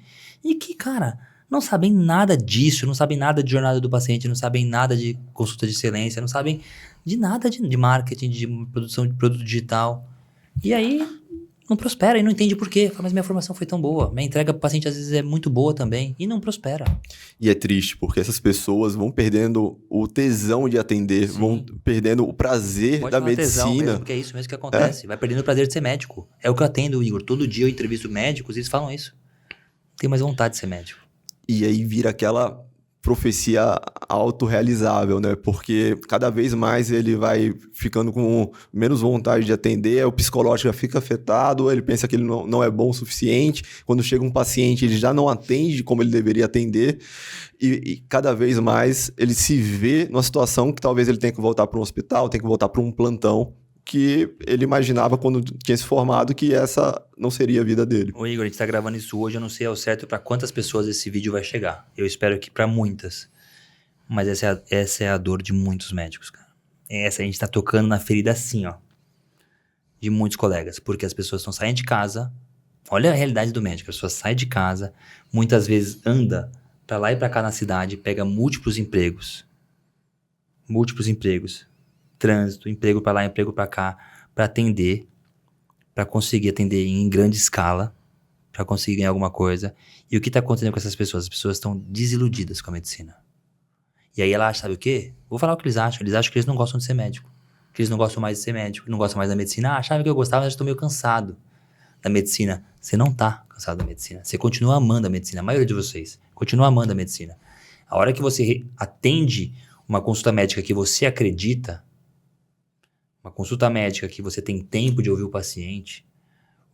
e que, cara, não sabem nada disso, não sabem nada de jornada do paciente, não sabem nada de consulta de excelência, não sabem de nada de marketing, de produção de produto digital. E aí não prospera e não entende por quê. Fala, mas minha formação foi tão boa, minha entrega para o paciente às vezes é muito boa também e não prospera. E é triste, porque essas pessoas vão perdendo o tesão de atender, Sim. vão perdendo o prazer da medicina. Tesão mesmo, porque é isso mesmo que acontece. Vai perdendo o prazer de ser médico. É o que eu atendo, Igor. Todo dia eu entrevisto médicos e eles falam isso. Tem mais vontade de ser médico. E aí vira aquela profecia autorrealizável, né? Porque cada vez mais ele vai ficando com menos vontade de atender, o psicológico já fica afetado, ele pensa que ele não é bom o suficiente. Quando chega um paciente, ele já não atende como ele deveria atender. E cada vez mais ele se vê numa situação que talvez ele tenha que voltar para um hospital, tenha que voltar para um plantão, que ele imaginava quando tinha se formado que essa não seria a vida dele. Ô Igor, a gente tá gravando isso hoje, eu não sei ao certo para quantas pessoas esse vídeo vai chegar. Eu espero que para muitas. Mas essa é a dor de muitos médicos, cara. A gente tá tocando na ferida assim, ó. De muitos colegas. Porque as pessoas estão saindo de casa. Olha a realidade do médico. As pessoas saem de casa, muitas vezes anda para lá e para cá na cidade, pega múltiplos empregos. Trânsito, emprego para lá, emprego para cá, para atender, para conseguir atender em grande escala, para conseguir ganhar alguma coisa. E o que está acontecendo com essas pessoas? As pessoas estão desiludidas com a medicina. E aí ela acha, sabe o quê? Vou falar o que eles acham. Eles acham que eles não gostam de ser médico, que eles não gostam mais de ser médico, não gostam mais da medicina. Achava que eu gostava, mas estou meio cansado da medicina. Você não está cansado da medicina. Você continua amando a medicina. A maioria de vocês continua amando a medicina. A hora que você atende uma consulta médica que você acredita, uma consulta médica que você tem tempo de ouvir o paciente,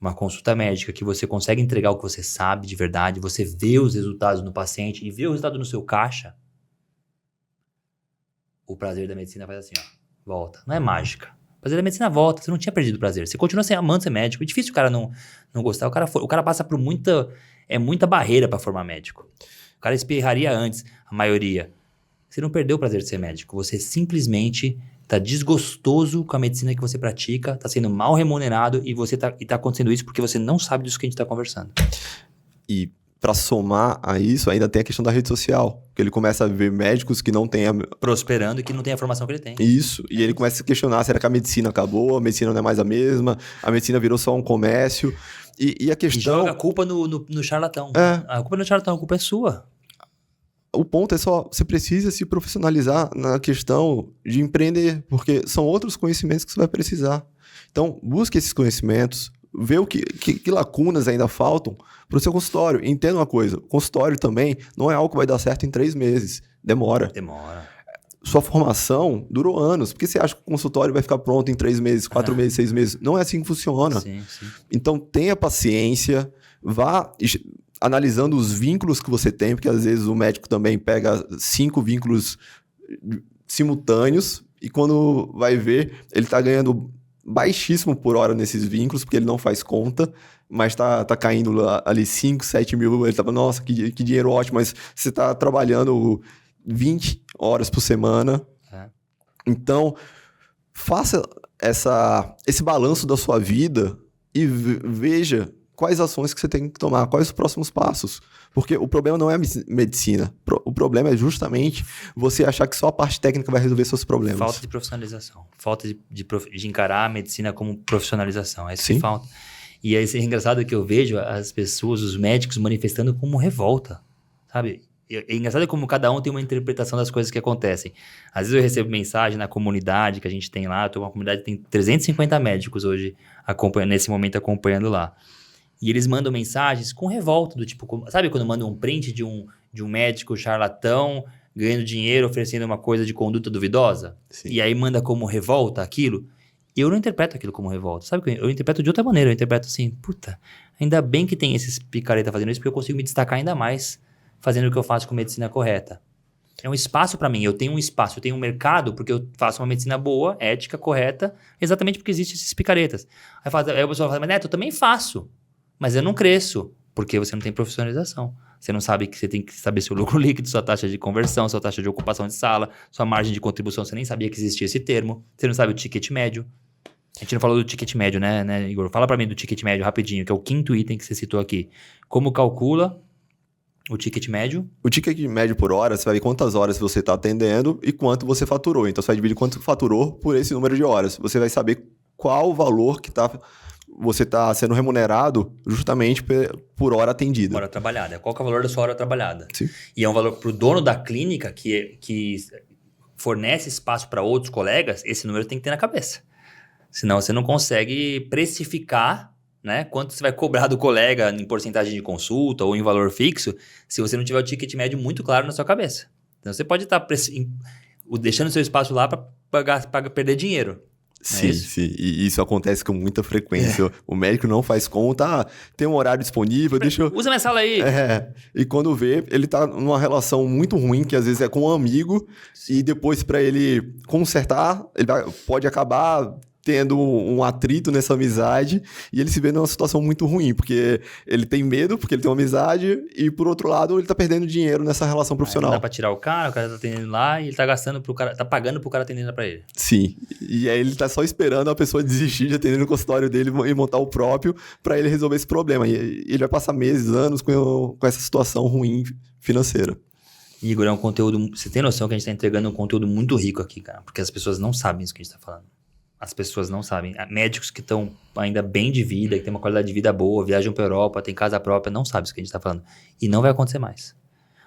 uma consulta médica que você consegue entregar o que você sabe de verdade, você vê os resultados no paciente e vê o resultado no seu caixa, o prazer da medicina faz assim, ó, volta. Não é mágica. O prazer da medicina volta, você não tinha perdido o prazer. Você continua amando ser médico. É difícil o cara não gostar. O cara passa por muita barreira para formar médico. O cara espirraria antes, a maioria. Você não perdeu o prazer de ser médico. Você simplesmente tá desgostoso com a medicina que você pratica, tá sendo mal remunerado e tá acontecendo isso porque você não sabe disso que a gente tá conversando. E para somar a isso, ainda tem a questão da rede social, que ele começa a ver médicos que não têm prosperando e que não tem a formação que ele tem. Isso, e ele começa a se questionar, será que a medicina acabou? A medicina não é mais a mesma? A medicina virou só um comércio? E a questão... E joga a culpa no charlatão. A culpa não é do charlatão, a culpa é sua. O ponto é só, você precisa se profissionalizar na questão de empreender, porque são outros conhecimentos que você vai precisar. Então, busque esses conhecimentos, vê que lacunas ainda faltam para o seu consultório. Entenda uma coisa, consultório também não é algo que vai dar certo em 3 meses. Demora. Sua formação durou anos. Por que você acha que o consultório vai ficar pronto em 3 meses, 4 meses, 6 meses? Não é assim que funciona. Sim. Então, tenha paciência, vá analisando os vínculos que você tem, porque às vezes o médico também pega 5 vínculos simultâneos e quando vai ver, ele está ganhando baixíssimo por hora nesses vínculos, porque ele não faz conta, mas tá caindo ali 5, 7 mil, ele tá falando, nossa, que dinheiro ótimo, mas você tá trabalhando 20 horas por semana. Então, faça esse balanço da sua vida e veja quais ações que você tem que tomar, quais os próximos passos. Porque o problema não é a medicina. O problema é justamente você achar que só a parte técnica vai resolver seus problemas. Falta de profissionalização. Falta de encarar a medicina como profissionalização. É isso Sim. que falta. E é engraçado que eu vejo as pessoas, os médicos, manifestando como revolta, sabe? É engraçado como cada um tem uma interpretação das coisas que acontecem. Às vezes eu recebo mensagem na comunidade que a gente tem lá, eu tô uma comunidade que tem 350 médicos hoje nesse momento acompanhando lá. E eles mandam mensagens com revolta, do tipo, sabe quando mandam um print de um médico charlatão ganhando dinheiro, oferecendo uma coisa de conduta duvidosa? Sim. E aí manda como revolta aquilo? Eu não interpreto aquilo como revolta, sabe? Eu interpreto de outra maneira, eu interpreto assim, puta, ainda bem que tem esses picareta fazendo isso, porque eu consigo me destacar ainda mais fazendo o que eu faço com medicina correta. É um espaço para mim, eu tenho um espaço, eu tenho um mercado, porque eu faço uma medicina boa, ética, correta, exatamente porque existem esses picaretas. Aí a pessoa fala, mas Neto, eu também faço. Mas eu não cresço, porque você não tem profissionalização. Você não sabe que você tem que saber seu lucro líquido, sua taxa de conversão, sua taxa de ocupação de sala, sua margem de contribuição, você nem sabia que existia esse termo. Você não sabe o ticket médio. A gente não falou do ticket médio, né, Igor? Fala para mim do ticket médio rapidinho, que é o 5º item que você citou aqui. Como calcula o ticket médio? O ticket médio por hora, você vai ver quantas horas você está atendendo e quanto você faturou. Então, você vai dividir quanto faturou por esse número de horas. Você vai saber qual o valor que você está sendo remunerado justamente por hora atendida. Hora trabalhada. Qual que é o valor da sua hora trabalhada? Sim. E é um valor para o dono da clínica que fornece espaço para outros colegas, esse número tem que ter na cabeça. Senão você não consegue precificar, né, quanto você vai cobrar do colega em porcentagem de consulta ou em valor fixo, se você não tiver o ticket médio muito claro na sua cabeça. Então você pode estar deixando seu espaço lá para perder dinheiro. Sim, sim. E isso acontece com muita frequência. O médico não faz conta, tem um horário disponível, deixa eu... Usa minha sala aí. E quando vê, ele tá numa relação muito ruim, que às vezes é com um amigo, e depois para ele consertar, pode acabar tendo um atrito nessa amizade, e ele se vê numa situação muito ruim, porque ele tem medo, porque ele tem uma amizade, e por outro lado, ele tá perdendo dinheiro nessa relação profissional. Não dá pra tirar o cara tá atendendo lá, e ele tá gastando pro cara, tá pagando pro cara atendendo pra ele. Sim, e aí ele tá só esperando a pessoa desistir de atender no consultório dele e montar o próprio para ele resolver esse problema. E ele vai passar meses, anos com essa situação ruim financeira. Igor, é um conteúdo... Você tem noção que a gente tá entregando um conteúdo muito rico aqui, cara? Porque as pessoas não sabem isso que a gente tá falando. As pessoas não sabem. Médicos que estão ainda bem de vida, que têm uma qualidade de vida boa, viajam pra Europa, têm casa própria, não sabem isso que a gente tá falando. E não vai acontecer mais.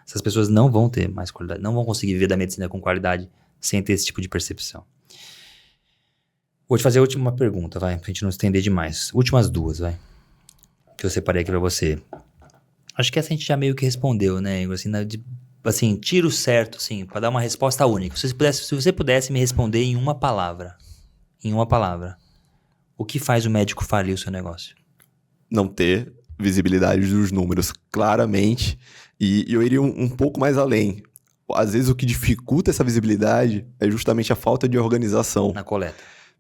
Essas pessoas não vão ter mais qualidade, não vão conseguir viver da medicina com qualidade sem ter esse tipo de percepção. Vou te fazer a última pergunta, vai, pra gente não estender demais. Últimas 2, vai, que eu separei aqui pra você. Acho que essa a gente já meio que respondeu, né, Igor? Assim, tiro certo, assim, pra dar uma resposta única. Se você pudesse me responder em uma palavra, o que faz o médico falir o seu negócio? Não ter visibilidade dos números, claramente. E eu iria um pouco mais além. Às vezes o que dificulta essa visibilidade é justamente a falta de organização.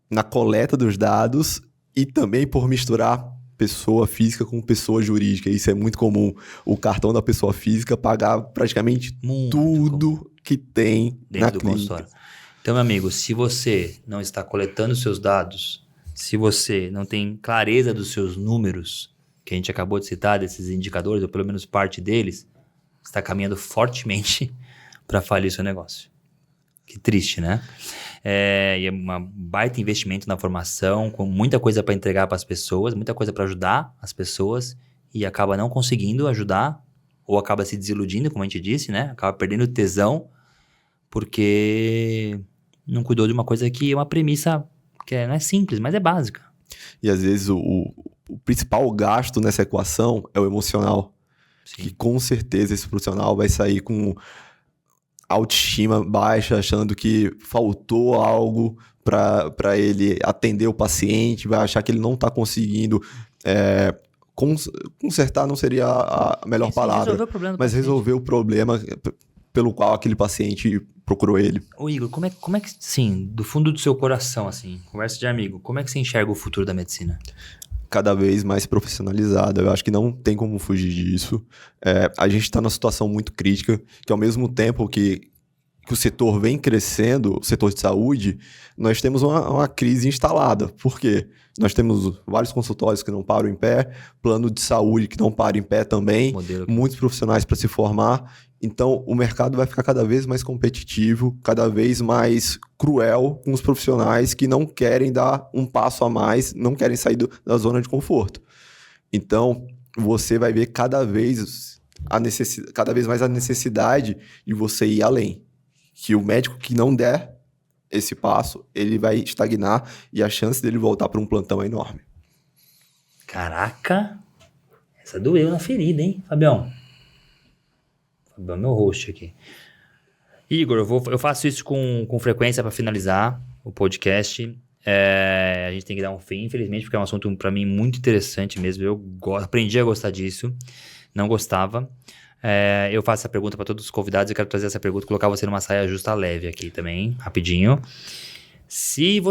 Na coleta dos dados e também por misturar pessoa física com pessoa jurídica. Isso é muito comum. O cartão da pessoa física pagar praticamente tudo que tem dentro na do clínica. Consultório. Então, meu amigo, se você não está coletando seus dados, se você não tem clareza dos seus números, que a gente acabou de citar, desses indicadores, ou pelo menos parte deles, você está caminhando fortemente para falir seu negócio. Que triste, né? E é um baita investimento na formação, com muita coisa para entregar para as pessoas, muita coisa para ajudar as pessoas, e acaba não conseguindo ajudar, ou acaba se desiludindo, como a gente disse, né? Acaba perdendo tesão, porque não cuidou de uma coisa que é uma premissa que não é simples, mas é básica. E às vezes o o principal gasto nessa equação é o emocional. Sim. Que com certeza esse profissional vai sair com autoestima baixa, achando que faltou algo para ele atender o paciente, vai achar que ele não está conseguindo consertar, não seria a melhor palavra, resolver o problema do mas paciente. resolver o problema pelo qual aquele paciente procurou ele. Ô Igor, como é que, sim, do fundo do seu coração, assim, conversa de amigo, como é que você enxerga o futuro da medicina? Cada vez mais profissionalizada. Eu acho que não tem como fugir disso. A gente está numa situação muito crítica, que ao mesmo tempo que o setor vem crescendo, o setor de saúde, nós temos uma crise instalada. Por quê? Nós temos vários consultórios que não param em pé, plano de saúde que não para em pé também, muitos profissionais para se formar. Então, o mercado vai ficar cada vez mais competitivo, cada vez mais cruel com os profissionais que não querem dar um passo a mais, não querem sair da zona de conforto. Então, você vai ver cada vez mais a necessidade de você ir além. Que o médico que não der esse passo, ele vai estagnar e a chance dele voltar para um plantão é enorme. Caraca, essa doeu na ferida, hein, Fabião? Fabião é meu host aqui. Igor, eu faço isso com frequência para finalizar o podcast. A gente tem que dar um fim, infelizmente, porque é um assunto para mim muito interessante mesmo. Eu aprendi a gostar disso, não gostava. Eu faço essa pergunta para todos os convidados. Eu quero trazer essa pergunta, colocar você numa saia justa leve aqui também, rapidinho. Se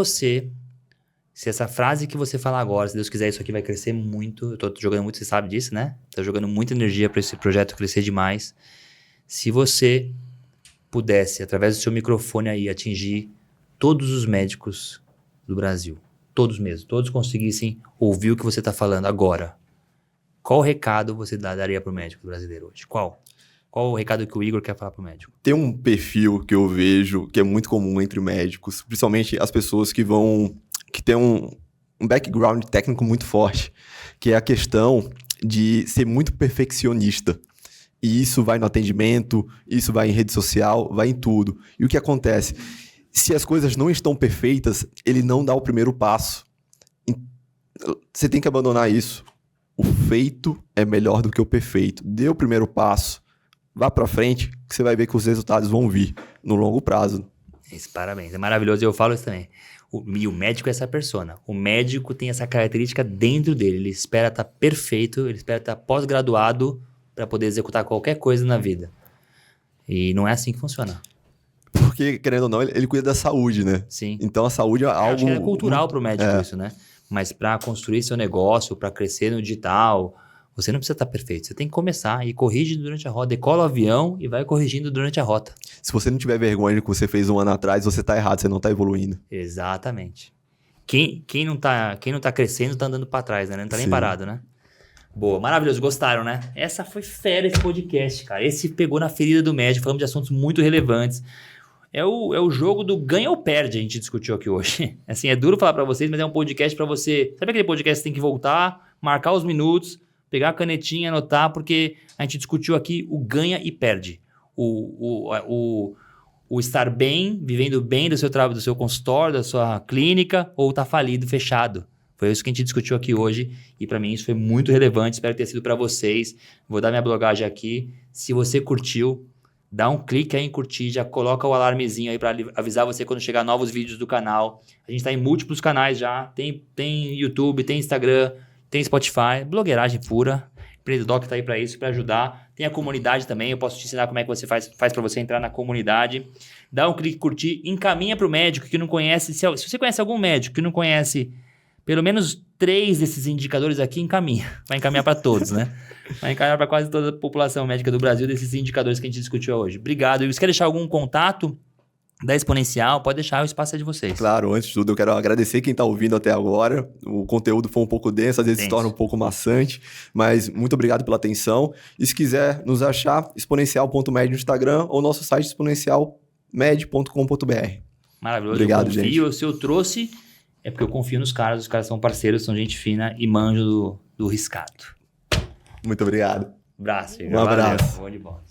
essa frase que você falar agora, se Deus quiser, isso aqui vai crescer muito. Eu tô jogando muito, você sabe disso, né? Tô jogando muita energia para esse projeto crescer demais. Se você pudesse, através do seu microfone aí, atingir todos os médicos do Brasil, todos mesmo, todos conseguissem ouvir o que você está falando agora, qual recado você daria para o médico brasileiro hoje? Qual o recado que o Igor quer falar para o médico? Tem um perfil que eu vejo que é muito comum entre médicos, principalmente as pessoas que têm um background técnico muito forte, que é a questão de ser muito perfeccionista. E isso vai no atendimento, isso vai em rede social, vai em tudo. E o que acontece? Se as coisas não estão perfeitas, ele não dá o primeiro passo. Você tem que abandonar isso. O feito é melhor do que o perfeito. Dê o primeiro passo, vá pra frente, que você vai ver que os resultados vão vir no longo prazo. Parabéns, é maravilhoso. Eu falo isso também. E o médico é essa persona. O médico tem essa característica dentro dele. Ele espera estar perfeito, ele espera estar pós-graduado para poder executar qualquer coisa na vida. E não é assim que funciona. Porque, querendo ou não, ele cuida da saúde, né? Sim. Então a saúde é algo... Acho que é cultural para o médico isso, né? Mas para construir seu negócio, para crescer no digital, você não precisa estar perfeito. Você tem que começar e corrige durante a rota. Decola o avião e vai corrigindo durante a rota. Se você não tiver vergonha do que você fez um ano atrás, você tá errado, você não tá evoluindo. Exatamente. Quem não tá crescendo tá andando para trás, né? Não tá nem parado, né? Boa, maravilhoso. Gostaram, né? Essa foi fera, esse podcast, cara. Esse pegou na ferida do médico. Falamos de assuntos muito relevantes. É o jogo do ganha ou perde, a gente discutiu aqui hoje. Assim, é duro falar pra vocês, mas é um podcast pra você... Sabe aquele podcast que você tem que voltar, marcar os minutos, pegar a canetinha, anotar, porque a gente discutiu aqui o ganha e perde. O estar bem, vivendo bem do seu trabalho, do seu consultório, da sua clínica, ou tá falido, fechado. Foi isso que a gente discutiu aqui hoje e pra mim isso foi muito relevante. Espero ter sido pra vocês. Vou dar minha blogagem aqui. Se você curtiu, dá um clique aí em curtir, já coloca o alarmezinho aí para avisar você quando chegar novos vídeos do canal. A gente tá em múltiplos canais já, tem YouTube, tem Instagram, tem Spotify, blogueiragem pura. Empreendedoc tá aí para isso, para ajudar. Tem a comunidade também, eu posso te ensinar como é que você faz para você entrar na comunidade. Dá um clique em curtir, encaminha pro médico que não conhece, se você conhece algum médico que não conhece pelo menos 3 desses indicadores aqui, encaminha. Vai encaminhar para todos, né? Vai encaminhar para quase toda a população médica do Brasil desses indicadores que a gente discutiu hoje. Obrigado. E você quer deixar algum contato da Exponencial? Pode deixar, o espaço é de vocês. Claro, antes de tudo, eu quero agradecer quem está ouvindo até agora. O conteúdo foi um pouco denso, às vezes se torna um pouco maçante, mas muito obrigado pela atenção. E se quiser nos achar, exponencial.med no Instagram ou nosso site exponencialmed.com.br. Maravilhoso. Obrigado, eu confio, gente. Se eu trouxe, é porque eu confio nos caras, os caras são parceiros, são gente fina e manjo do riscado. Muito obrigado. Abraço, Igor. Um abraço. Valeu. Bom de bola.